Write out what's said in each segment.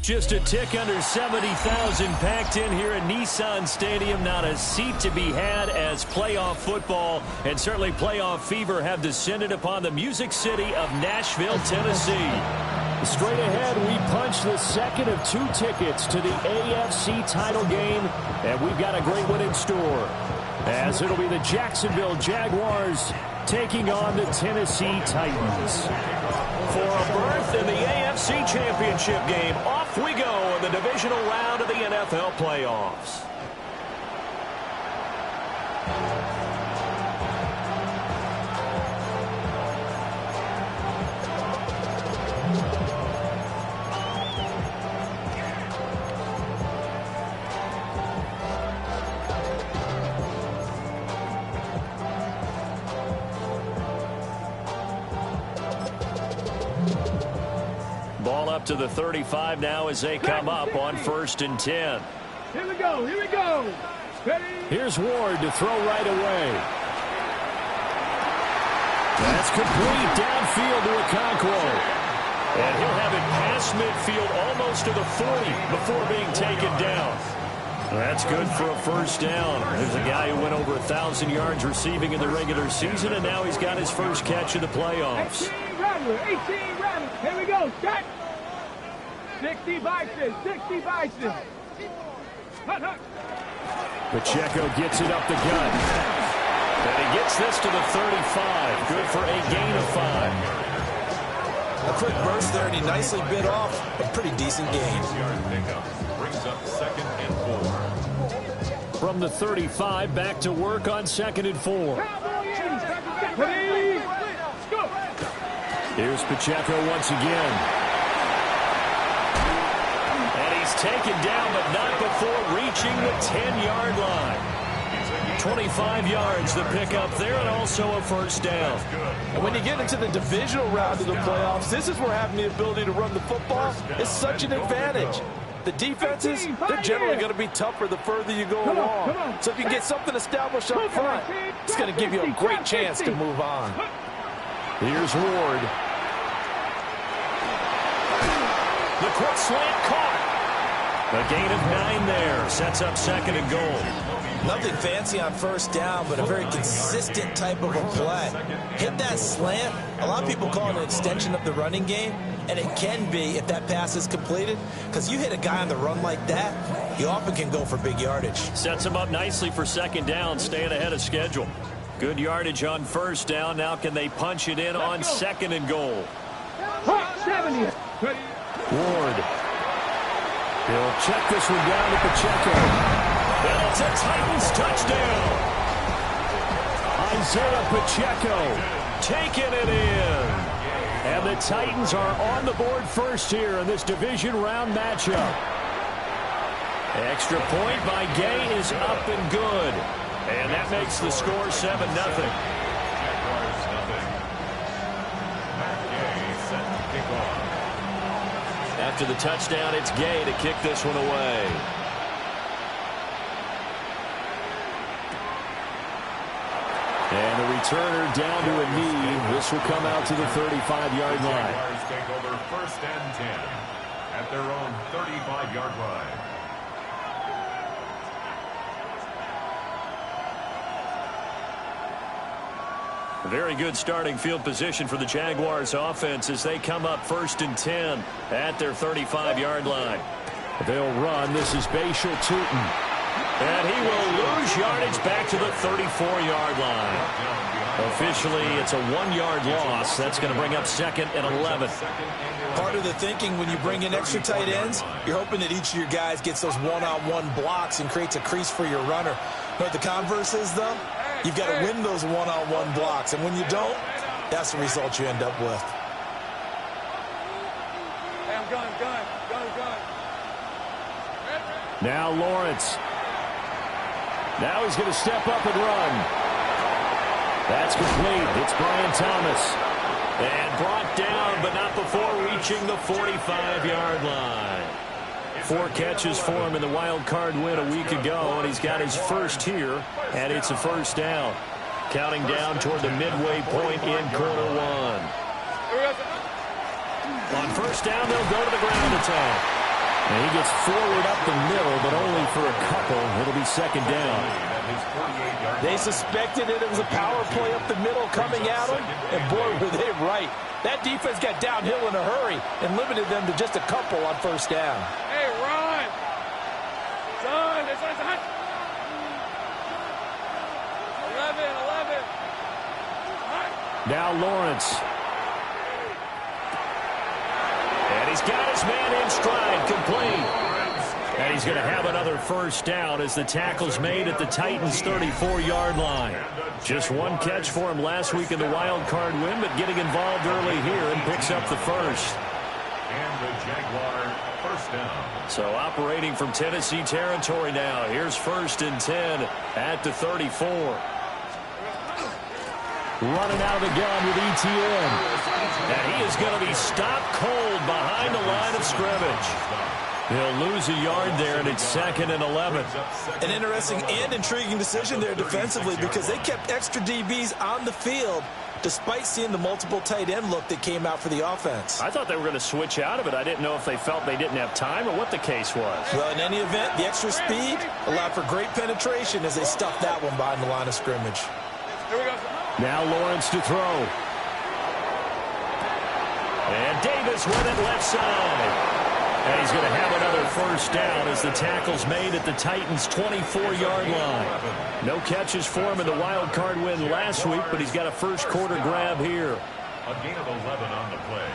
Just a tick under 70,000 packed in here at Nissan Stadium. Not a seat to be had as playoff football and certainly playoff fever have descended upon the Music City of Nashville, Tennessee. Straight ahead, we punch the second of 2 tickets to the AFC title game, and we've got a great one in store, as it'll be the Jacksonville Jaguars taking on the Tennessee Titans. For a berth in the AFC Championship game, off we go in the divisional round of the NFL playoffs. Ball up to the 35 now as they come up on 1st and 10. Here we go, here we go. Ready? Here's Ward to throw right away. That's complete downfield to Okonkwo. And he'll have it past midfield almost to the 40 before being taken down. That's good for a first down. There's a guy who went over 1,000 yards receiving in the regular season, and now he's got his first catch in the playoffs. 18 Rattler. Here we go, shot. 60 Bison, 60 Bison. Hut, hut. Pacheco gets it up the gut. And he gets this to the 35. Good for a gain of 5. A quick burst there, and he nicely bit off a pretty decent gain. Brings up 2nd and 4. From the 35, back to work on 2nd and 4. Ready? Go. Here's Pacheco once again. And he's taken down, but not before reaching the 10-yard line. 25 yards the pickup there, and also a first down. And when you get into the divisional round of the playoffs, this is where having the ability to run the football is such an advantage. The defenses, they're generally going to be tougher the further you go along. So if you can get something established up front, it's going to give you a great chance to move on. Here's Ward. The quick slant caught. A gain of 9 there. Sets up 2nd and goal. Nothing fancy on first down, but a very consistent type of a play. Hit that slant. A lot of people call it an extension of the running game, and it can be if that pass is completed, because you hit a guy on the run like that, you often can go for big yardage. Sets him up nicely for 2nd down, staying ahead of schedule. Good yardage on first down. Now can they punch it in on 2nd and goal? 70. Ward. He'll check this one down to Pacheco. And it's a Titans touchdown. Isaiah Pacheco taking it in. And the Titans are on the board first here in this division round matchup. Extra point by Gay is up and good. And that makes the score 7-0. After the touchdown, it's Gay to kick this one away. And the returner down to a knee. This will come out to the 35-yard line. Jaguars take over 1st and 10 at their own 35-yard line. Very good starting field position for the Jaguars offense as they come up 1st and 10 at their 35-yard line. They'll run. This is Bashal Tutin. And he will lose yardage back to the 34-yard line. Officially, it's a 1-yard loss. That's going to bring up 2nd and 11. Part of the thinking when you bring in extra tight ends, you're hoping that each of your guys gets those one-on-one blocks and creates a crease for your runner. But the converse is, though, you've got to win those one-on-one blocks. And when you don't, that's the result you end up with. Now Lawrence. Now he's going to step up and run. That's complete. It's Brian Thomas. And brought down, but not before reaching the 45-yard line. 4 catches for him in the wild card win a week ago, and he's got his first here, and it's a first down. Counting down toward the midway point in quarter 1. On first down, they'll go to the ground attack. And he gets forward up the middle, but only for a couple. It'll be second down. They suspected it was a power play up the middle coming at them, and boy, were they right. That defense got downhill in a hurry and limited them to just a couple on first down. Hey, run! Son, this one's hot. 11. Now Lawrence. And he's got his man in stride, complete. And he's going to have another first down as the tackle's made at the Titans' 34-yard line. Just 1 catch for him last week in the wild card win, but getting involved early here and picks up the first. And the Jaguar first down. So operating from Tennessee territory now. Here's 1st and 10 at the 34. Running out of the gun with ETN. And he is going to be stopped cold behind the line of scrimmage. He'll lose a yard there, and it's 2nd and 11. An interesting and intriguing decision there defensively because they kept extra DBs on the field despite seeing the multiple tight end look that came out for the offense. I thought they were going to switch out of it. I didn't know if they felt they didn't have time or what the case was. Well, in any event, the extra speed allowed for great penetration as they stuffed that one behind the line of scrimmage. Here we go. Now Lawrence to throw. And Davis with it left side. And he's going to have another first down as the tackle's made at the Titans' 24-yard line. No catches for him in the wild card win last week, but he's got a first quarter grab here. A gain of 11 on the play.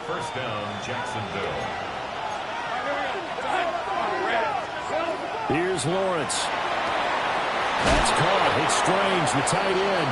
First down, Jacksonville. Here's Lawrence. That's caught. It's Strange, the tight end.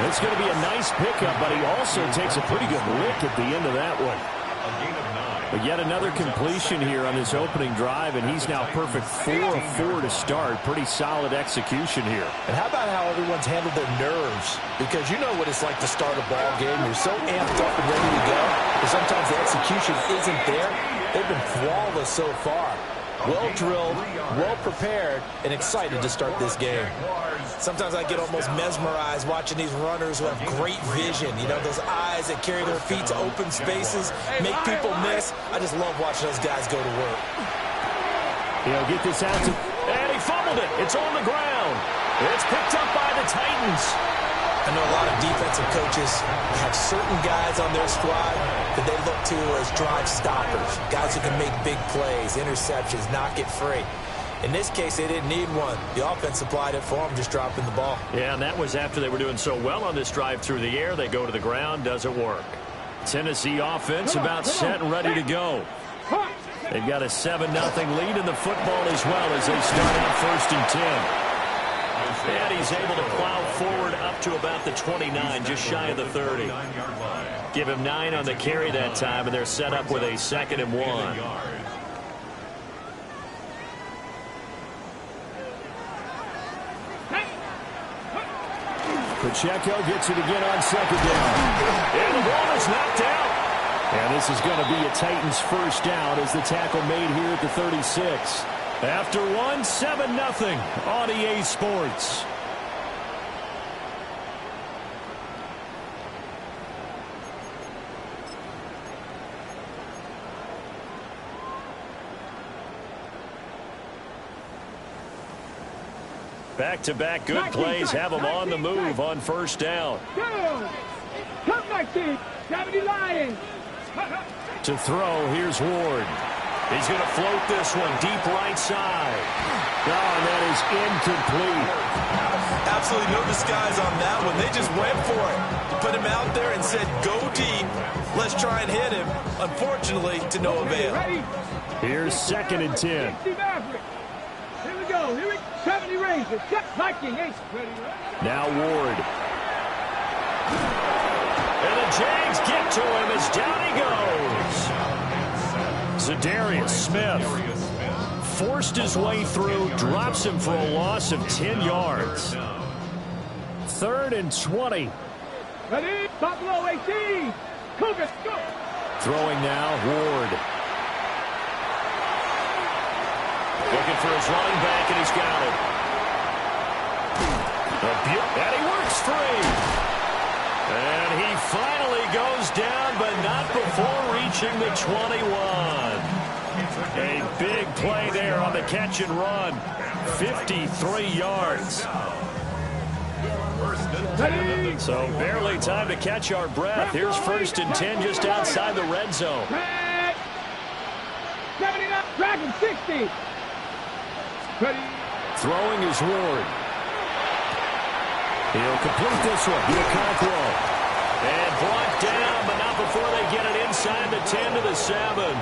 It's going to be a nice pickup, but he also takes a pretty good lick at the end of that one. A gain of 9. But yet another completion here on this opening drive, and he's now perfect 4 of 4 to start. Pretty solid execution here. And how about how everyone's handled their nerves? Because you know what it's like to start a ball game. You're so amped up and ready to go, but sometimes the execution isn't there. They've been flawless so far. Well drilled, well prepared, and excited to start this game. Sometimes I get almost mesmerized watching these runners who have great vision. You know, those eyes that carry their feet to open spaces, make people miss. I just love watching those guys go to work. He'll get this out to... And he fumbled it. It's on the ground. It's picked up by the Titans. I know a lot of defensive coaches have certain guys on their squad that they look to as drive stoppers, guys who can make big plays, interceptions, knock it free. In this case, they didn't need one. The offense supplied it for them, just dropping the ball. Yeah, and that was after they were doing so well on this drive through the air. They go to the ground, doesn't work. Tennessee offense about set and ready to go. They've got a 7-0 lead in the football as well as they start out 1st and 10. And he's able to plow forward up to about the 29, just shy of the 30. Give him 9 on the carry that time, and they're set up with a 2nd and 1. Pacheco gets it again on 2nd down. And the ball is knocked out. And this is going to be a Titans first down as the tackle made here at the 36. After 1, 7-0 on EA Sports. Back-to-back good plays have them on the move on first down. Come back, 70 Lions. To throw, here's Ward. He's going to float this one deep right side. Oh, and that is incomplete. Absolutely no disguise on that one. They just went for it. Put him out there and said, go deep. Let's try and hit him. Unfortunately, to no avail. Here's 2nd and 10. Here we go. Here we go. 70 Rangers. Viking. Now Ward. And the Jags get to him as down he goes. Smith forced his way through, drops him for a loss of 10 yards. 3rd and 20. Ready? Buffalo 18. Cougars, go. Throwing now, Ward. Looking for his running back, and he's got it. And he works free. And he finally goes down, but not before reaching the 21. A big play there on the catch and run. 53 yards. So barely time to catch our breath. Here's 1st and 10 just outside the red zone. 79, Dragon 60. Ready. Throwing is Ward. He'll complete this one. Okonkwo. And brought down, but not before they get it inside the 10 to the 7.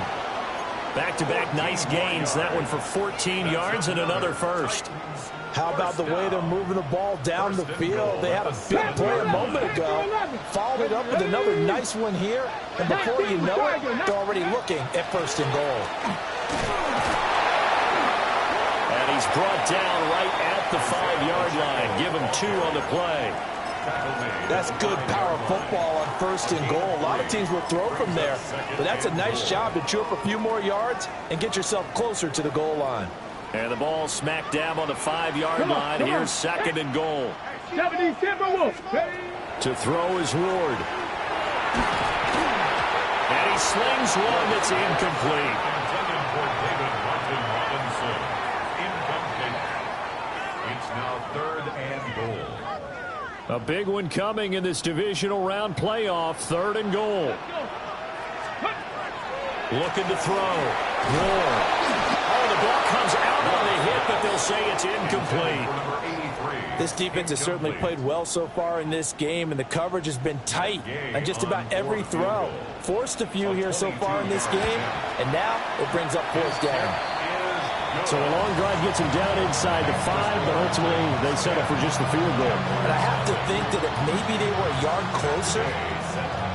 Back-to-back nice gains. That one for 14 yards and another first. How about the way they're moving the ball down the field? They had a big play a moment ago. Followed it up with another nice one here. And before you know it, they're already looking at 1st and goal. And he's brought down right at the 5-yard line. Give him 2 on the play. That's good power football on 1st and goal. A lot of teams will throw from there. But that's a nice job to chew up a few more yards and get yourself closer to the goal line. And the ball smack dab on the 5-yard line. Here's 2nd and goal. 70 Timberwolves. To throw is Ward. And he slings one that's incomplete. Intended for David Martin Robinson. Incomplete. It's now 3rd and goal. A big one coming in this divisional round playoff. 3rd and goal. Looking to throw. Ward. Oh, the ball comes out on the hit, but they'll say it's incomplete. This defense has certainly played well so far in this game, and the coverage has been tight on just about every throw. Forced a few here so far in this game, and now it brings up 4th down. So a long drive gets him down inside the 5, but ultimately they settle for just the field goal. But I have to think that if maybe they were a yard closer,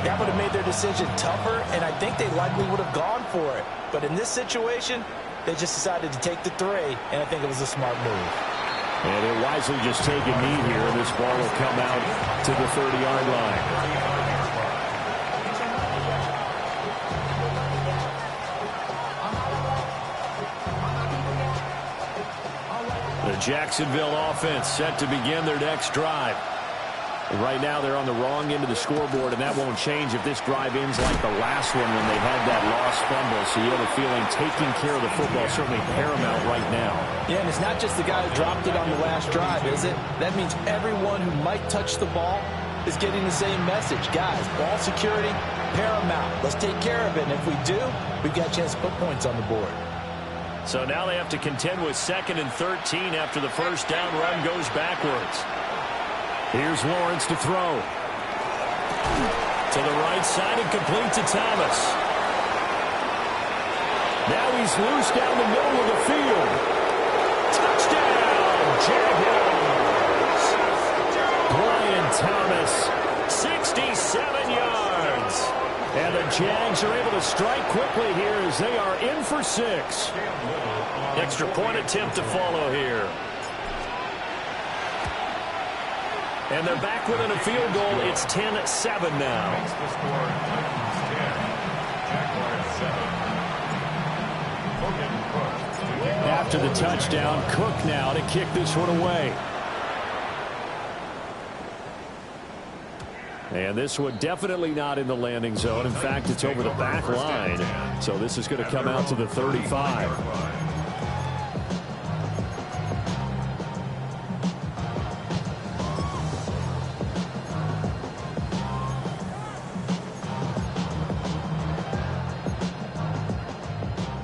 that would have made their decision tougher, and I think they likely would have gone for it. But in this situation, they just decided to take the 3, and I think it was a smart move. And they'll wisely just take a knee here, and this ball will come out to the 30-yard line. The Jacksonville offense set to begin their next drive. And right now they're on the wrong end of the scoreboard, and that won't change if this drive ends like the last one when they had that lost fumble. So you have a feeling taking care of the football is certainly paramount right now. Yeah, and it's not just the guy who dropped it on the last drive, is it? That means everyone who might touch the ball is getting the same message. Guys, ball security, paramount. Let's take care of it, and if we do, we've got a chance to put points on the board. So now they have to contend with 2nd and 13 after the first down run goes backwards. Here's Lawrence to throw. To the right side and complete to Thomas. Now he's loose down the middle of the field. Touchdown, Jaguars. Brian Thomas, 67 yards. And the Jags are able to strike quickly here as they are in for 6. Extra point attempt to follow here. And they're back within a field goal. It's 10-7 now. After the touchdown, Cook now to kick this one away. And this one definitely not in the landing zone. In fact, it's over the back line. So this is going to come out to the 35.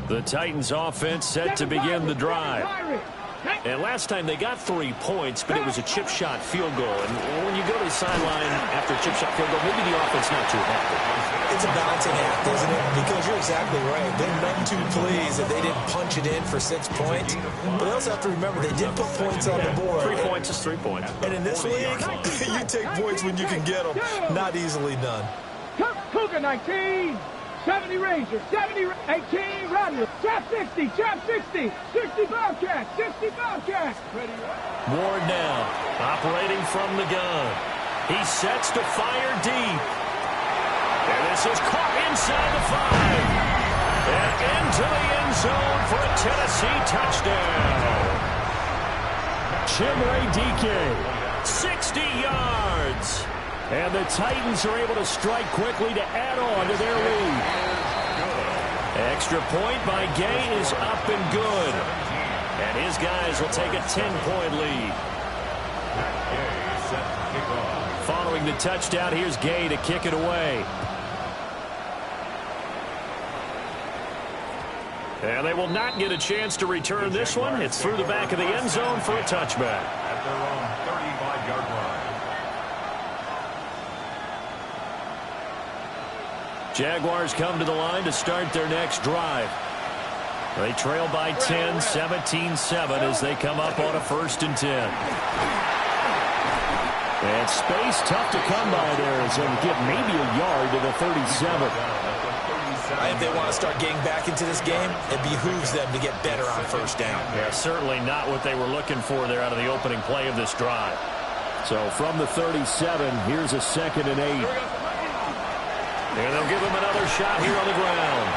The Titans offense set to begin the drive. And last time they got 3 points, but it was a chip shot field goal. And when you go to the sideline after a chip shot field goal, maybe the offense not too happy. It's a balancing act, isn't it? Because you're exactly right. They're none too pleased that they didn't punch it in for 6 points. But they also have to remember they did put points on the board. 3 points is 3 points. And in this league, you take points when you can get them. Not easily done. Cougar 19. 70 Ranger, 70, 18 Rattler, trap 60, 60 Bobcat, 60 Bobcat. Ward now, operating from the gun. He sets to fire deep. And this is caught inside the 5. And into the end zone for a Tennessee touchdown. Chimere Dike, 60 yards. And the Titans are able to strike quickly to add on to their lead. Extra point by Gay is up and good. And his guys will take a 10-point lead. Following the touchdown, here's Gay to kick it away. And they will not get a chance to return this one. It's through the back of the end zone for a touchback. At their own 35-yard line. Jaguars come to the line to start their next drive. They trail by 10, 17-7 as they come up on a 1st and 10. And space tough to come by there as they'll get maybe a yard to the 37. If they want to start getting back into this game, it behooves them to get better on 1st down. Yeah, certainly not what they were looking for there out of the opening play of this drive. So from the 37, here's a 2nd and 8. And they'll give him another shot here on the ground.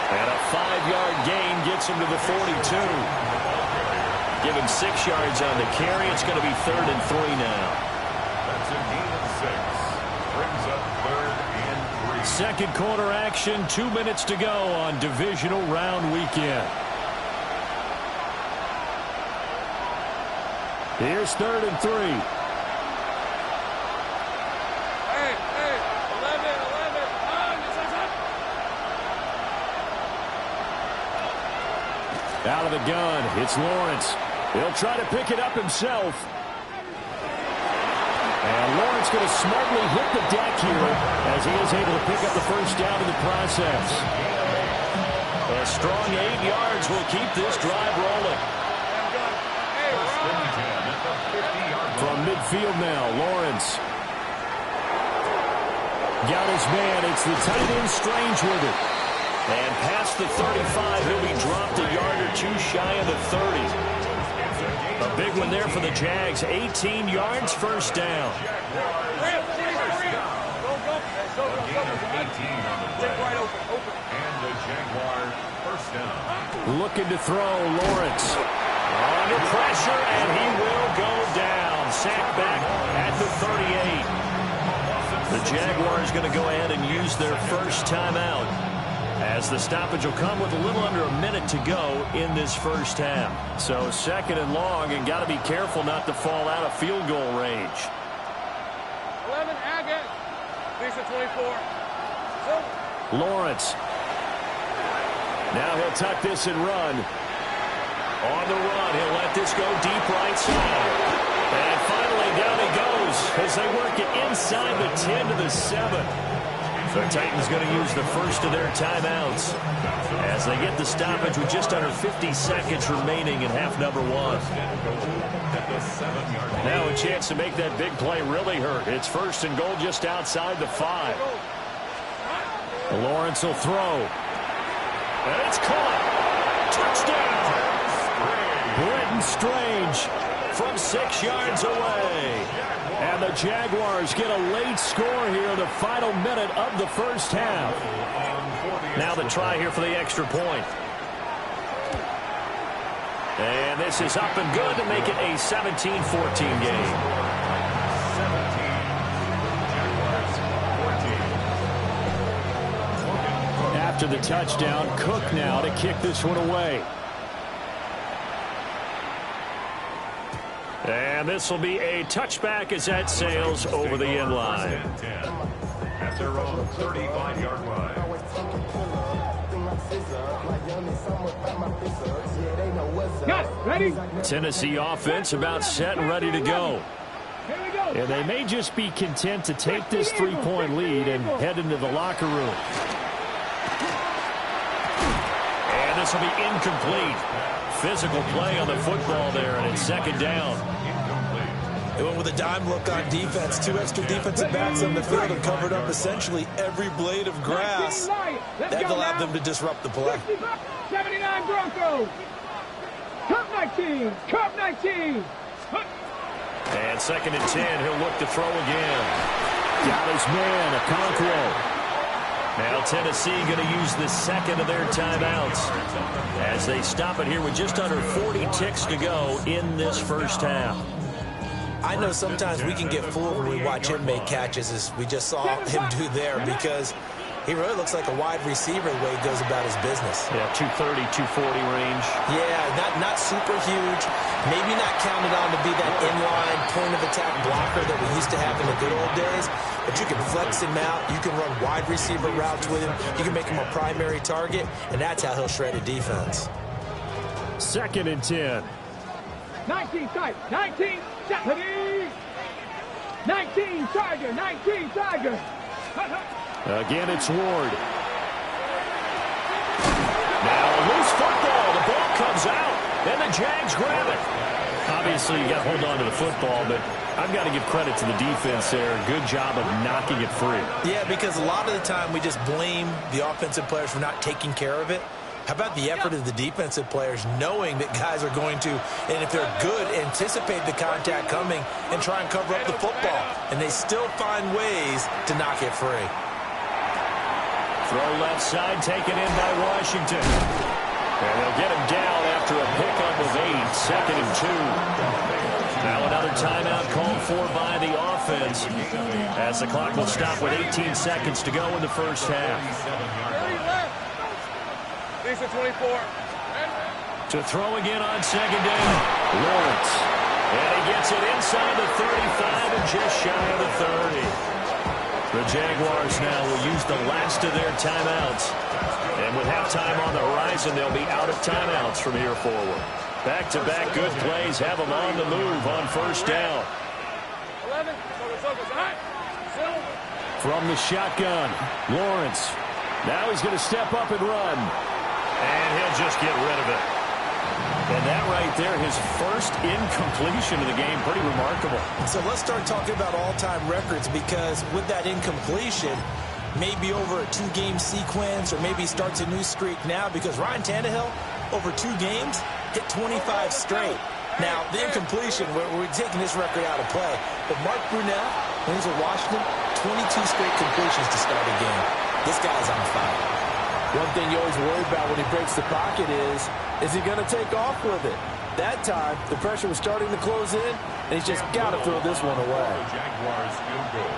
And a 5-yard gain gets him to the 42. Give him 6 yards on the carry. It's going to be 3rd and 3 now. That's a gain of 6. Brings up 3rd and 3. Second quarter action, 2 minutes to go on divisional round weekend. Here's 3rd and 3. Out of the gun, it's Lawrence. He'll try to pick it up himself. And Lawrence going to smartly hit the deck here as he is able to pick up the 1st down in the process. A strong 8 yards will keep this drive rolling. From midfield now, Lawrence. Got his man. It's the tight end Strange with it. And past the 35, he'll be dropped a yard or 2 shy of the 30. A big one there for the Jags. 18 yards, 1st down. And the Jaguars 1st down. Looking to throw, Lawrence. Under pressure, and he will go down. Sacked back at the 38. The Jaguars going to go ahead and use their 1st timeout, as the stoppage will come with a little under a minute to go in this 1st half. So 2nd and long, and got to be careful not to fall out of field goal range. 11, Agate. Piece of 24. Lawrence. Now he'll tuck this and run. On the run, he'll let this go deep right side. And finally down he goes as they work it inside the 10 to the 7. The Titans going to use the 1st of their timeouts as they get the stoppage with just under 50 seconds remaining in half number 1. Now a chance to make that big play really hurt. It's 1st and goal just outside the 5. Lawrence will throw. And it's caught. Touchdown. Brenton Strange from 6 yards away. And the Jaguars get a late score here in the final minute of the 1st half. Now the try here for the extra point. And this is up and good to make it a 17-14 game. 14. After the touchdown, Cook now to kick this one away. And this will be a touchback as that sails over the end line. At their own 35-yard line. Got it. Ready? Tennessee offense about set and ready to go. Here we go. And they may just be content to take this 3-point lead and head into the locker room. And this will be incomplete. Physical play on the football there, and it's 2nd down. They went with a dime look on defense. 2 extra defensive backs on the field and covered up essentially every blade of grass. That allowed them to disrupt the play. 79 Broncos. Cup 19. Cup 19. And 2nd and 10. He'll look to throw again. Got his man, Okonkwo. Now Tennessee going to use the second of their timeouts as they stop it here with just under 40 ticks to go in this first half. I know sometimes we can get fooled when we watch him make catches, as we just saw him do there, because he really looks like a wide receiver the way he goes about his business. Yeah, 230, 240 range. Yeah, not super huge. Maybe not counted on to be that inline point-of-attack blocker that we used to have in the good old days. But you can flex him out. You can run wide receiver routes with him. You can make him a primary target, and that's how he'll shred a defense. 2nd and 10. 19 tight. 19 Japanese. 19 Tiger. 19 Tiger. Again, it's Ward. Now a loose football. The ball comes out. And the Jags grab it. Obviously, you got to hold on to the football, but I've got to give credit to the defense there. Good job of knocking it free. Yeah, because a lot of the time we just blame the offensive players for not taking care of it. How about the effort of the defensive players knowing that guys are going to, and if they're good, anticipate the contact coming and try and cover up the football. And they still find ways to knock it free. Throw left side, taken in by Washington. And they'll get him down after a pickup of 8, 2nd and 2. Now another timeout called for by the offense as the clock will stop with 18 seconds to go in the first half. 24. To throw again on 2nd down. Lawrence. And he gets it inside the 35 and just shy of the 30. The Jaguars now will use the last of their timeouts. And with halftime on the horizon, they'll be out of timeouts from here forward. Back-to-back good plays have them on the move on first down. 11. From the shotgun, Lawrence. Now he's going to step up and run. And he'll just get rid of it. And that right there, his first incompletion of the game, pretty remarkable. So let's start talking about all-time records, because with that incompletion, maybe over a 2-game sequence, or maybe starts a new streak now, because Ryan Tannehill, over 2 games, hit 25 straight. Now, the incompletion, we're taking this record out of play. But Mark Brunell, when he was at Washington, 22 straight completions to start a game. This guy's on fire. One thing you always worry about when he breaks the pocket is he going to take off with it? That time, the pressure was starting to close in, and he's just got to throw this one away. Jaguars field goal.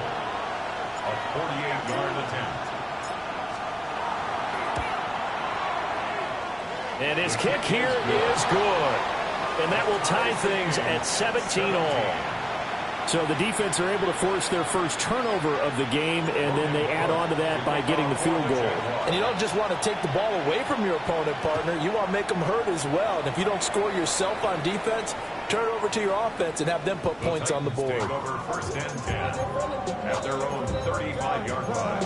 A 48-yard attempt. And his kick here is good. And that will tie things at 17 all. So the defense are able to force their first turnover of the game, and then they add on to that by getting the field goal. And you don't just want to take the ball away from your opponent, partner. You want to make them hurt as well. And if you don't score yourself on defense, turn it over to your offense and have them put points on the board. Take over 1st and 10 at their own 35-yard line.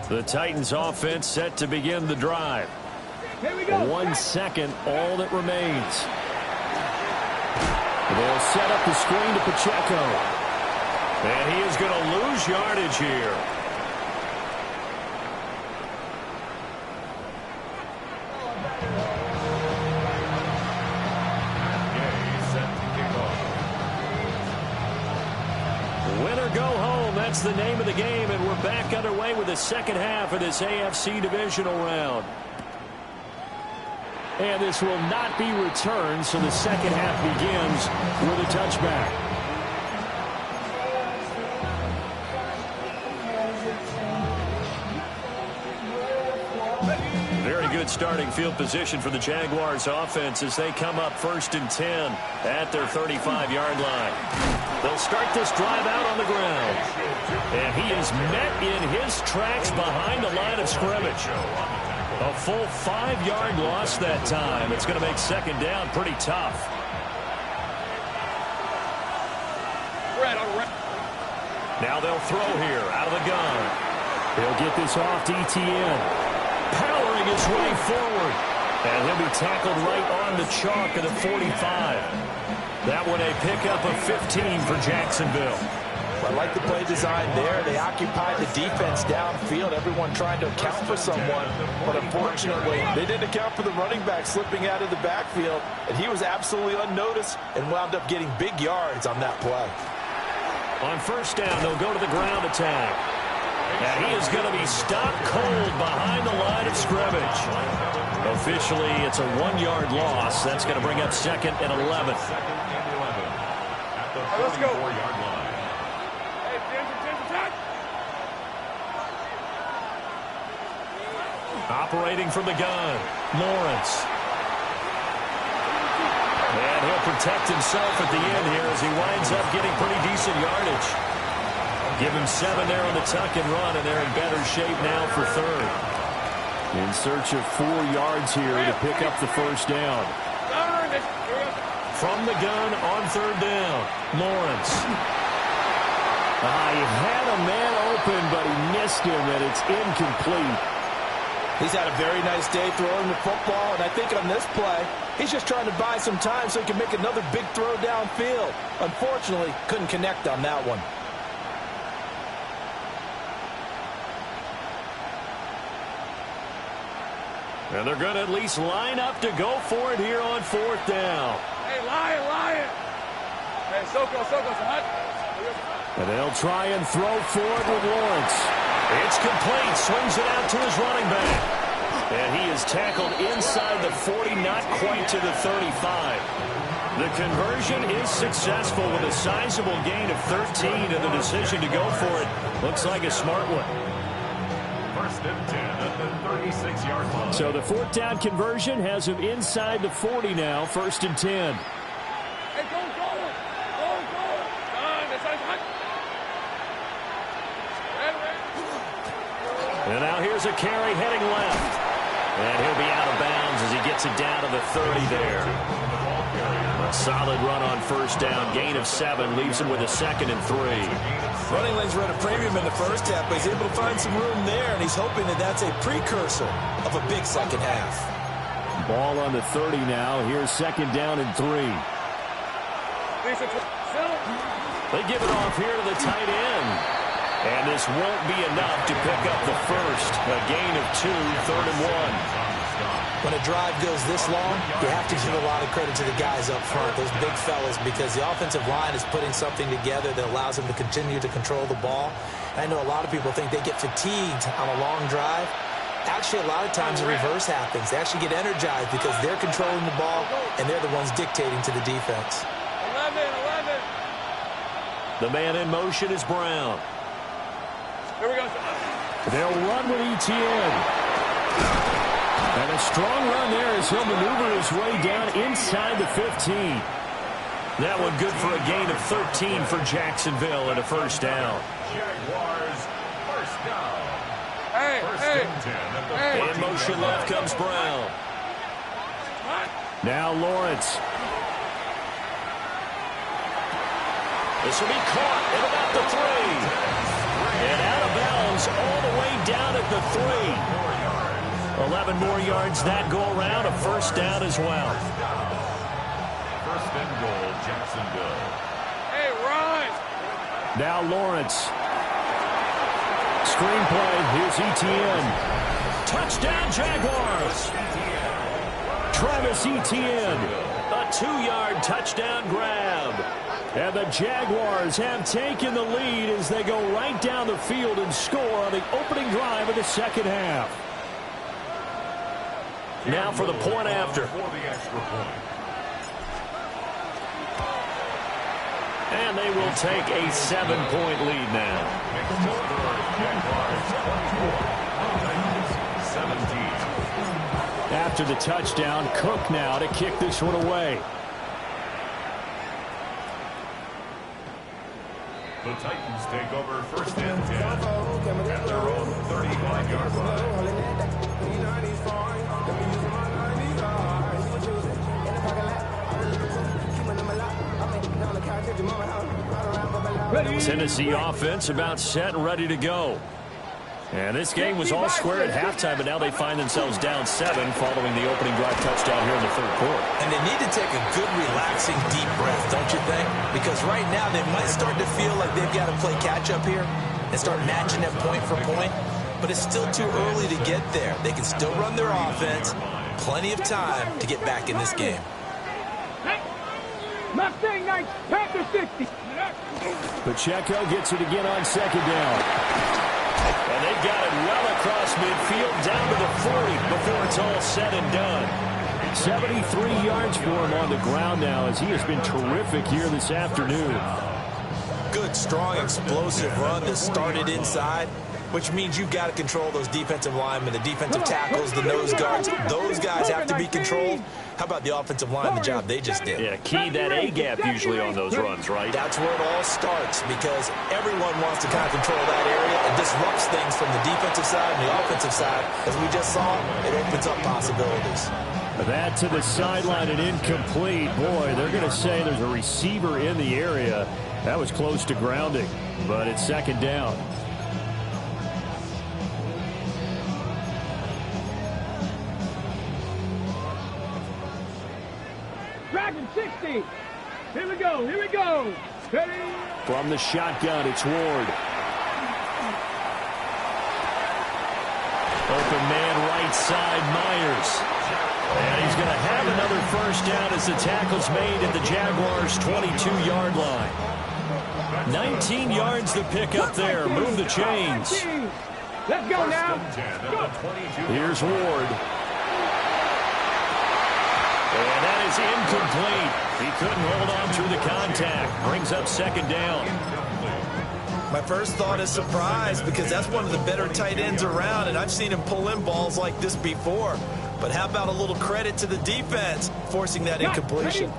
The Titans offense set to begin the drive. Here we go. 1 second, all that remains. They'll set up the screen to Pacheco. And he is going to lose yardage here. Win or go home, that's the name of the game, and we're back underway with the second half of this AFC divisional round. And this will not be returned, so the second half begins with a touchback. Very good starting field position for the Jaguars offense as they come up 1st and 10 at their 35-yard line. They'll start this drive out on the ground. And he is met in his tracks behind the line of scrimmage. A full 5-yard loss that time. It's going to make 2nd down pretty tough. Now they'll throw here out of the gun. He'll get this off to Etienne. Powering his way forward. And he'll be tackled right on the chalk at the 45. That one a pickup of 15 for Jacksonville. I like the play design there. They occupied the defense downfield, everyone trying to account for someone. But unfortunately, they didn't account for the running back slipping out of the backfield, and he was absolutely unnoticed and wound up getting big yards on that play. On first down, they'll go to the ground attack. And he is going to be stopped cold behind the line of scrimmage. Officially, it's a 1-yard loss. That's going to bring up 2nd and 11. Let's go. Operating from the gun, Lawrence. And he'll protect himself at the end here as he winds up getting pretty decent yardage. Give him 7 there on the tuck and run, and they're in better shape now for 3rd. In search of 4 yards here to pick up the first down. From the gun on 3rd down, Lawrence. He had a man open, but he missed him, and it's incomplete. He's had a very nice day throwing the football, and I think on this play, he's just trying to buy some time so he can make another big throw downfield. Unfortunately, couldn't connect on that one. And they're going to at least line up to go for it here on 4th down. Hey, Lion. Hey, Soko, hut. And they'll try and throw forward with Lawrence. It's complete. Swings it out to his running back. And he is tackled inside the 40, not quite to the 35. The conversion is successful with a sizable gain of 13, and the decision to go for it looks like a smart one. 1st and 10 at the 36-yard line. So the 4th down conversion has him inside the 40 now, 1st and 10. Hey, go. And now here's a carry heading left. And he'll be out of bounds as he gets it down to the 30 there. A solid run on first down. Gain of 7 leaves him with a 2nd and 3. Running lanes were at a premium in the first half, but he's able to find some room there, and he's hoping that that's a precursor of a big second half. Ball on the 30 now. Here's 2nd down and 3. They give it off here to the tight end. And this won't be enough to pick up the first. A gain of 2, 3rd and 1. When a drive goes this long, you have to give a lot of credit to the guys up front, those big fellas, because the offensive line is putting something together that allows them to continue to control the ball. And I know a lot of people think they get fatigued on a long drive. Actually, a lot of times the reverse happens. They actually get energized because they're controlling the ball, and they're the ones dictating to the defense. 11. The man in motion is Brown. Here we go. They'll run with Etienne. And a strong run there as he'll maneuver his way down inside the 15. That one good for a gain of 13 for Jacksonville and a first down. Jaguars, first down. Hey. In motion left comes Brown. Now Lawrence. This will be caught at about the 3. And out of bounds all the way down at the 3. 11 more yards that go around. A first down as well. 1st and goal, Jacksonville. Hey, run. Now Lawrence. Screenplay. Here's Etienne. Touchdown Jaguars. Travis Etienne. A 2-yard touchdown grab. And the Jaguars have taken the lead as they go right down the field and score on the opening drive of the second half. Now for the point after. For the extra point. And they will take a 7-point lead now. Jaguars 24, 17. After the touchdown, Cook now to kick this one away. The Titans take over 1st and 10 at their own 35-yard line. Tennessee offense about set and ready to go. And this game was all square at halftime, but now they find themselves down 7 following the opening drive touchdown here in the third quarter. And they need to take a good, relaxing, deep breath, don't you think? Because right now they might start to feel like they've got to play catch-up here and start matching them point for point. But it's still too early to get there. They can still run their offense. Plenty of time to get back in this game. Mustang Knights, Panther 60. Pacheco gets it again on second down. And they've got it well across midfield, down to the 40 before it's all said and done. 73 yards for him on the ground now, as he has been terrific here this afternoon. Good, strong, explosive run that started inside, which means you've got to control those defensive linemen, the defensive tackles, the nose guards. Those guys have to be controlled. How about the offensive line, the job they just did? Yeah, key that A-gap usually on those runs, right? That's where it all starts, because everyone wants to kind of control that area. It disrupts things from the defensive side and the offensive side. As we just saw, it opens up possibilities. That to the sideline and incomplete. Boy, they're going to say there's a receiver in the area. That was close to grounding, but it's second down. Dragon 60. Here we go. Here we go. Ready? From the shotgun, it's Ward. Open man right side, Myers. And he's going to have another first down as the tackle's made at the Jaguars' 22-yard line. 19 yards to pick up there. Move the chains. Let's go now. Here's Ward. And that is incomplete. He couldn't hold on through the contact. Brings up second down. My first thought is surprise, because that's one of the better tight ends around, and I've seen him pull in balls like this before. But how about a little credit to the defense forcing that incompletion?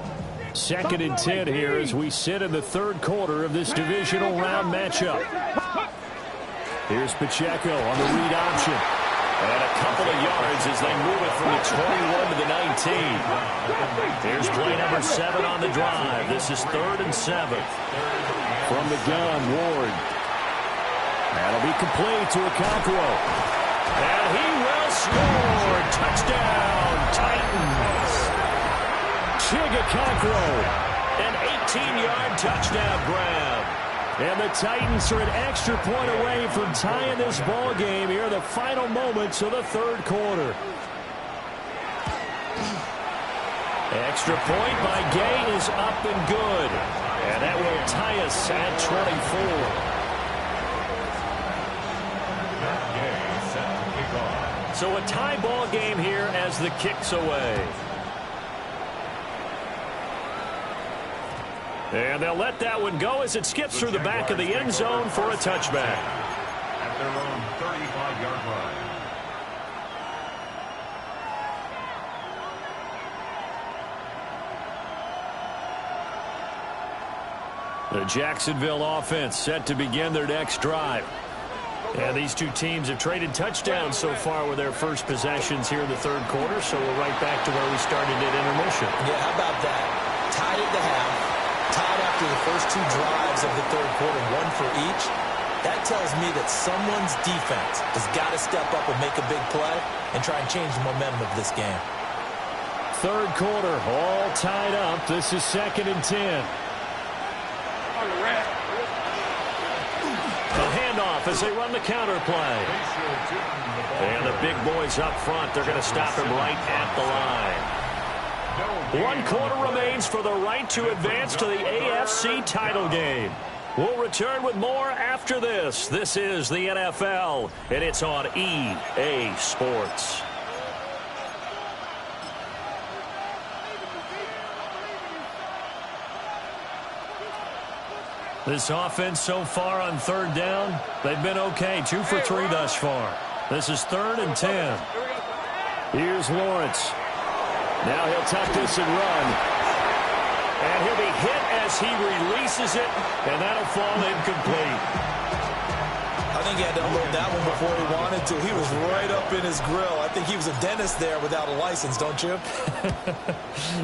Second and 10 here as we sit in the third quarter of this divisional round matchup. Here's Pacheco on the read option. And a couple of yards as they move it from the 21 to the 19. Here's play number 7 on the drive. This is 3rd and 7. From the gun, Ward. That'll be complete to Okonkwo. And he will score. Touchdown, Titans. Chig Okonkwo, an 18-yard touchdown grab. And the Titans are an extra point away from tying this ball game here in the final moments of the third quarter. Extra point by Gay is up and good. And that will tie us at 24. So a tie ball game here as the kick's away. And they'll let that one go as it skips through the back of the end zone for a touchback. At their own 35-yard line. The Jacksonville offense set to begin their next drive. And these two teams have traded touchdowns so far with their first possessions here in the third quarter, so we're right back to where we started at intermission. Yeah, how about that? Tied at the half, tied after the first 2 drives of the third quarter, 1 for each. That tells me that someone's defense has got to step up and make a big play and try and change the momentum of this game. Third quarter, all tied up. This is 2nd and 10. The handoff as they run the counter play. And the big boys up front, they're going to stop him right at the line. 1 quarter remains for the right to advance to the AFC title game. We'll return with more after this. This is the NFL, and it's on EA Sports. This offense so far on third down, they've been okay. 2 for 3 thus far. This is 3rd and 10. Here's Lawrence. Now he'll tuck this and run. And he'll be hit as he releases it, and that'll fall incomplete. I think he had to unload that one before he wanted to. He was right up in his grill. I think he was a dentist there without a license, don't you?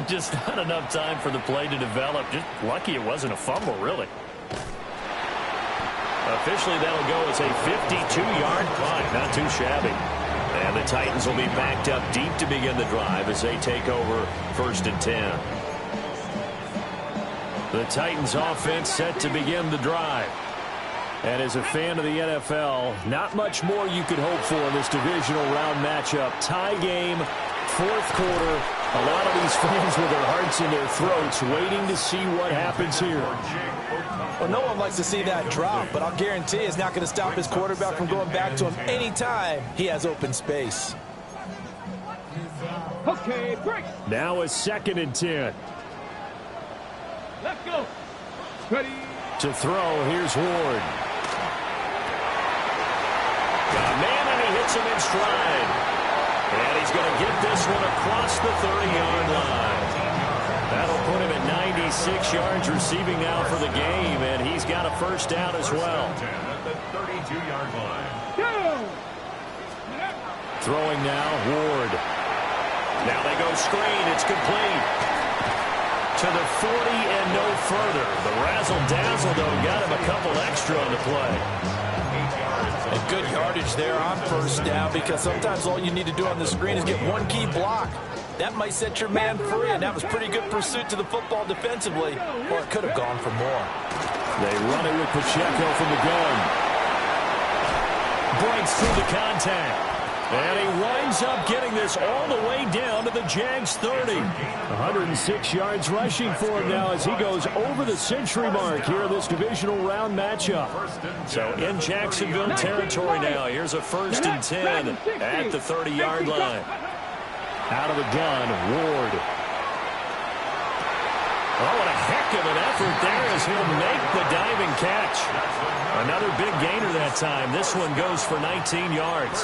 Just not enough time for the play to develop. Just lucky it wasn't a fumble, really. A officially that'll go as a 52-yard punt. Not too shabby. And the Titans will be backed up deep to begin the drive as they take over 1st and 10. The Titans offense set to begin the drive. And as a fan of the NFL, not much more you could hope for in this divisional round matchup. Tie game, 4th quarter. A lot of these fans with their hearts in their throats waiting to see what happens here. Well, no one likes to see that drop, but I'll guarantee it's not going to stop his quarterback from going back to him anytime he has open space. Okay, break. Now a 2nd and 10. Let's go. Ready. To throw, here's Ward. Got a man, and he hits him in stride. And he's going to get this one across the 30-yard line. That'll put him at 96 yards receiving now for the game, and he's got a 1st down as well. At the 32-yard line. Go. Throwing now, Ward. Now they go screen. It's complete. To the 40 and no further. The razzle-dazzle, though, got him a couple extra on the play. And good yardage there on 1st down, because sometimes all you need to do on the screen is get one key block. That might set your man free, and that was pretty good pursuit to the football defensively. Or it could have gone for more. They run it with Pacheco from the gun. Breaks through the contact. And he winds up getting this all the way down to the Jags 30. 106 yards rushing for him now as he goes over the century mark here in this divisional round matchup. So in Jacksonville territory now. Here's a 1st and 10 at the 30-yard line. Out of the gun, Ward. Oh, what a heck of an effort there as he'll make the diving catch. Another big gainer that time. This one goes for 19 yards.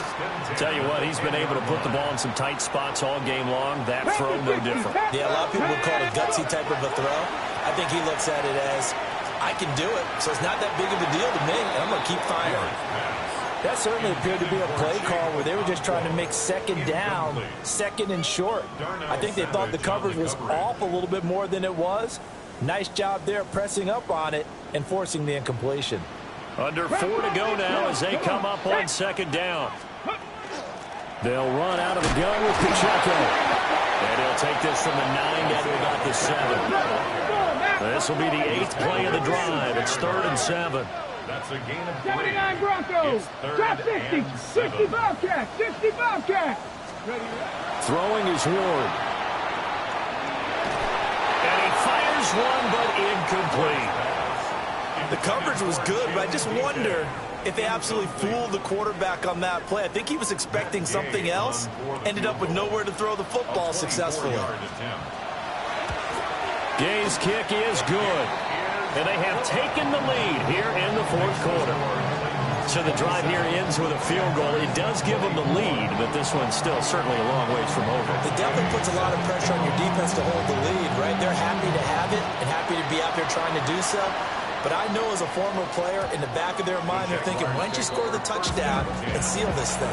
Tell you what, he's been able to put the ball in some tight spots all game long. That throw, no different. Yeah, a lot of people would call it a gutsy type of a throw. I think he looks at it as, I can do it, so it's not that big of a deal to me, and I'm going to keep firing. That certainly appeared to be a play call where they were just trying to make 2nd down, 2nd and short. I think they thought the coverage was off a little bit more than it was. Nice job there pressing up on it and forcing the incompletion. Under 4 to go now as they come up on 2nd down. They'll run out of the gun with Pacheco. And he'll take this from the 9 down to about the 7. This will be the 8th play of the drive. It's 3rd and 7. That's a gain of 3. 79 Broncos. Drop 60. 60 Bobcats. 60 Bobcats. Throwing is Ward. And he fires one, but incomplete. The coverage was good, but I just wonder if they absolutely fooled the quarterback on that play. I think he was expecting something else. Ended up with nowhere to throw the football successfully. Gay's kick is good. And they have taken the lead here in the 4th quarter. So the drive here ends with a field goal. It does give them the lead, but this one's still certainly a long ways from over. It definitely puts a lot of pressure on your defense to hold the lead, right? They're happy to have it and happy to be out there trying to do so. But I know as a former player, in the back of their mind, they're thinking, why don't you score the touchdown and seal this thing?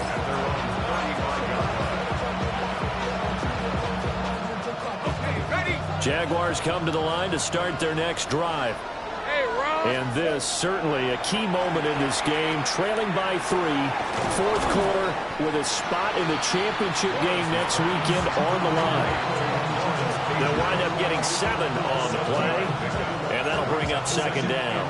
Jaguars come to the line to start their next drive. And this certainly a key moment in this game, trailing by 3, 4th quarter with a spot in the championship game next weekend on the line. They'll wind up getting 7 on the play, and that'll bring up 2nd down.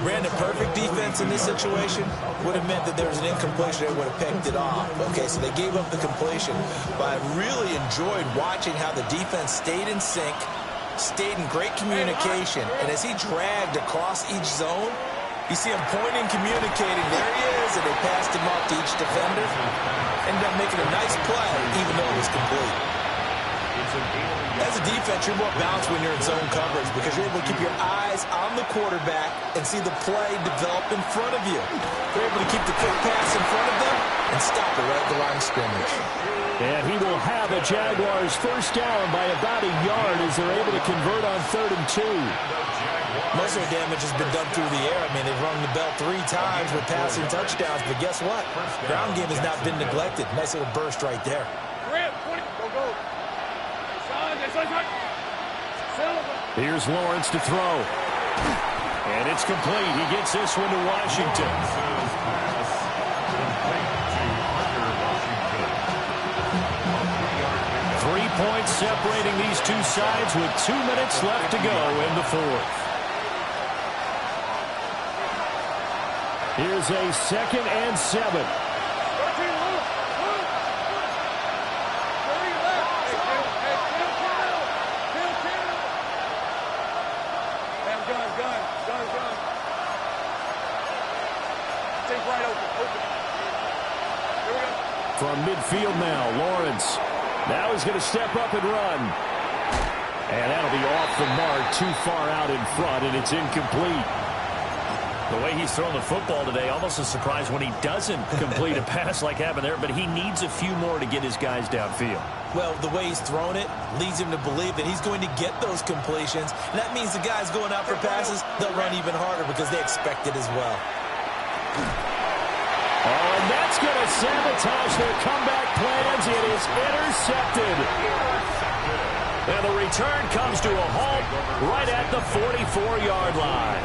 Brandon, perfect defense in this situation would have meant that there was an incompletion that would have picked it off. Okay, so they gave up the completion, but I really enjoyed watching how the defense stayed in sync, stayed in great communication, and as he dragged across each zone, you see him pointing, communicating, there he is, and they passed him off to each defender. Ended up making a nice play, even though it was complete. As a defense, you're more balanced when you're in zone coverage because you're able to keep your eyes on the quarterback and see the play develop in front of you. They're able to keep the quick pass in front of them and stop it right at the line of scrimmage. And he will have a Jaguars 1st down by about a yard as they're able to convert on 3rd and 2. Most of the damage has been done through the air. I mean, they've rung the bell 3 times with passing touchdowns, but guess what? Ground game has not been neglected. Nice little burst right there. Here's Lawrence to throw. And it's complete. He gets this one to Washington. 3 points separating these two sides with 2 minutes left to go in the fourth. Here's a 2nd and 7. From midfield now, Lawrence. Now he's going to step up and run. And that'll be off the mark, too far out in front, and it's incomplete. The way he's thrown the football today, almost a surprise when he doesn't complete a pass like happened there, but he needs a few more to get his guys downfield. Well, the way he's thrown it leads him to believe that he's going to get those completions. And that means the guys going out for passes, they'll run even harder because they expect it as well. Oh, and that's going to sabotage their comeback plans. It is intercepted. And the return comes to a halt right at the 44-yard line.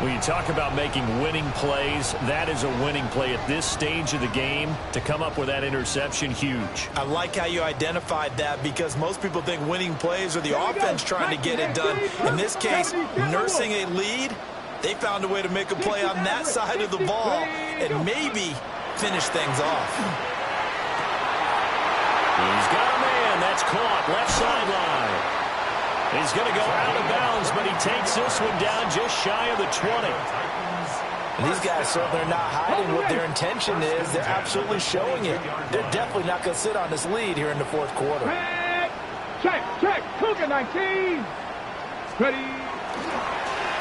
When you talk about making winning plays, that is a winning play at this stage of the game. To come up with that interception, huge. I like how you identified that because most people think winning plays are the offense trying to get it done. In this case, nursing a lead, they found a way to make a play on that side of the ball and maybe finish things off. He's got a man. That's caught. Left sideline. He's going to go out of bounds, but he takes this one down just shy of the 20. And these guys certainly are not hiding what their intention is. They're absolutely showing it. They're definitely not going to sit on this lead here in the fourth quarter. Check. Cougar 19. Ready.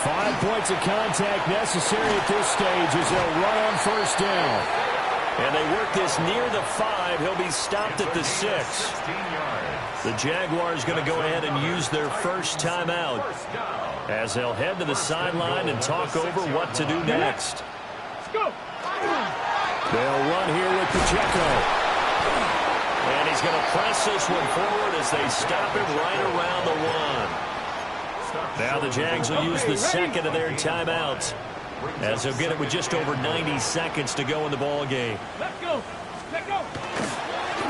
5 points of contact necessary at this stage as they'll run on first down. And they work this near the 5. He'll be stopped at the 6. The Jaguars going to go ahead and use their first timeout as they'll head to the sideline and talk over what to do next. Go. They'll run here with Pacheco. And he's going to press this one forward as they stop him right around the 1. Now the Jags will use the second of their timeouts as they'll get it with just over 90 seconds to go in the ball game. Let's go.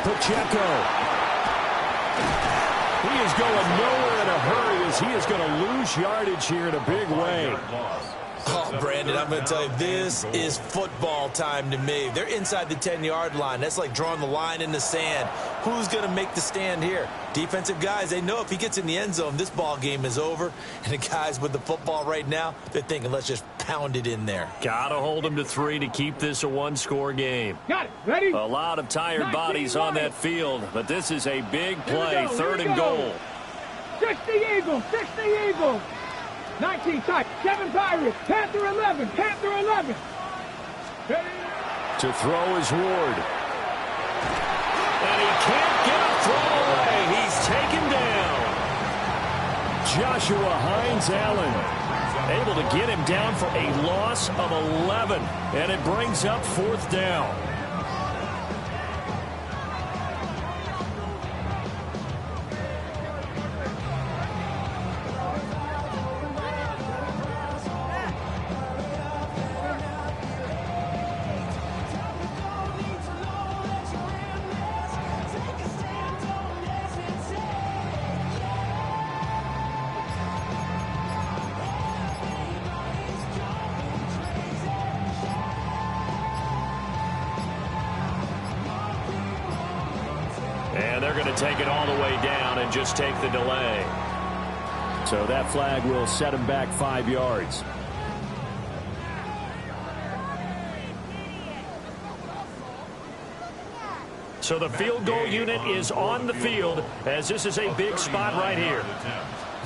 Pacheco. He is going nowhere in a hurry as he is going to lose yardage here in a big way. Oh, Brandon, I'm going to tell you, this is football time to me. They're inside the 10-yard line. That's like drawing the line in the sand. Who's going to make the stand here? Defensive guys, they know if he gets in the end zone, this ball game is over. And the guys with the football right now, they're thinking, let's just pound it in there. Got to hold him to 3 to keep this a one-score game. Got it. Ready? A lot of tired bodies on that field, but this is a big play, 3rd and goal. 60 Eagles. 19 tight. 7 Pirates. Panther 11. To throw is Ward. And he can't get a throw away. He's taken down. Joshua Hines-Allen able to get him down for a loss of 11. And it brings up 4th down. And they're going to take it all the way down and just take the delay. So that flag will set him back 5 yards. So the field goal unit is on the field as this is a big spot right here.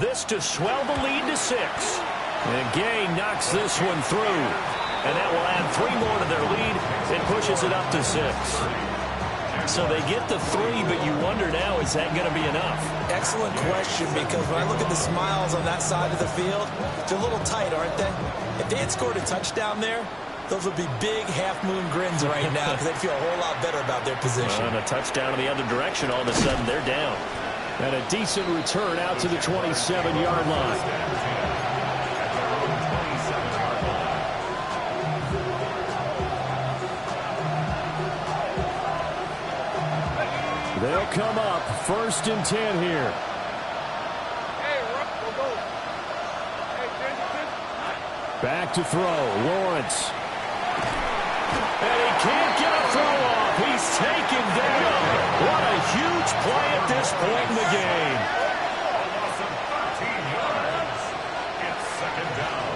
This to swell the lead to 6. And Gay knocks this one through. And that will add 3 more to their lead. It pushes it up to 6. So they get the 3, but you wonder now, is that going to be enough? Excellent question, because when I look at the smiles on that side of the field, they're a little tight, aren't they? If they had scored a touchdown there, those would be big half-moon grins right now because they'd feel a whole lot better about their position. And a touchdown in the other direction, all of a sudden they're down. And a decent return out to the 27-yard line. come up 1st and 10 here. Back to throw, Lawrence. And he can't get a throw off. He's taken down. What a huge play at this point in the game. A loss of 13 yards. It's 2nd down.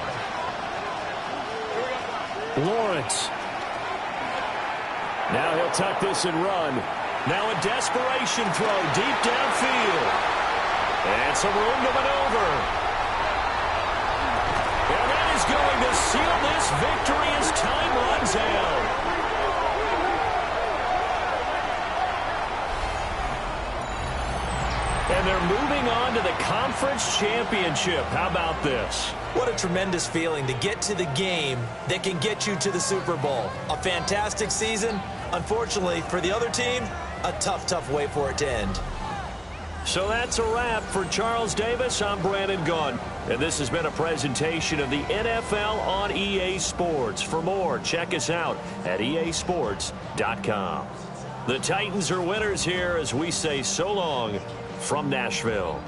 Lawrence. Now he'll tuck this and run. Now a desperation throw deep downfield. And some room to maneuver. And that is going to seal this victory as time runs out. And they're moving on to the conference championship. How about this? What a tremendous feeling to get to the game that can get you to the Super Bowl. A fantastic season. Unfortunately, for the other team, a tough, tough way for it to end. So that's a wrap. For Charles Davis, I'm Brandon Gaudin. And this has been a presentation of the NFL on EA Sports. For more, check us out at easports.com. The Titans are winners here as we say so long from Nashville.